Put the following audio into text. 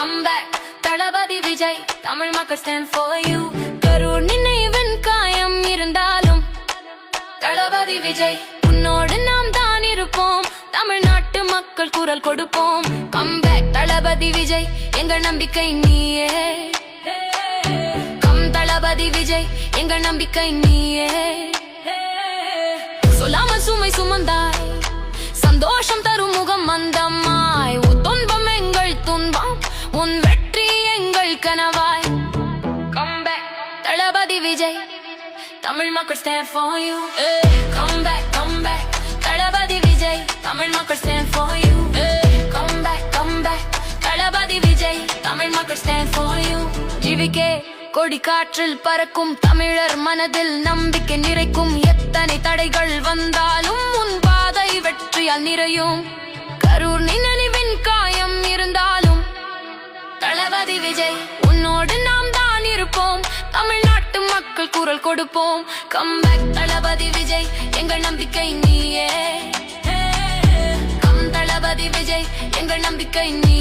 come back தளபதி விஜய் தமிழ் மக்கள் stand for you Karur நினைவின் காயம் இருந்தாலும் தளபதி விஜய் உன்னோடு நாம் தான் இருப்போம் தமிழ்நாட்டு மக்கள் குரல் கொடுப்போம் come back தளபதி விஜய் எங்கள் நம்பிக்கை நீயே தளபதி விஜய் எங்கள் நம்பிக்கை நீயே சொல்லாமல் சுமை சுமந்தாய் சந்தோஷம் தரும் முகம் மந்தமாய் துன்பம் எங்கள் துன்பம் உன் வெற்றி எங்கள் கனவாய் come back தளபதி விஜய் தமிழ் மக்கள் stand for you come back தளபதி விஜய் தமிழ் மக்கள் stand for you come back தளபதி விஜய் தமிழ் மக்கள் stand for you ஜிவிகே கொடி காற்றில் பறக்கும் தமிழர் மனதில் நம்பிக்கை நிறைக்கும் எத்தனை தடைகள் வந்தாலும் உன் பாதை வெற்றியால் நிறையும் கரூர் நினைவின் காயம் இருந்தாலும் தளபதி விஜய் உன்னோடு நாம் தான் இருப்போம் தமிழ்நாட்டு மக்கள் குரல் கொடுப்போம் come back தளபதி விஜய் எங்கள் நம்பிக்கை நீயே தளபதி விஜய் எங்கள் நம்பிக்கை நீ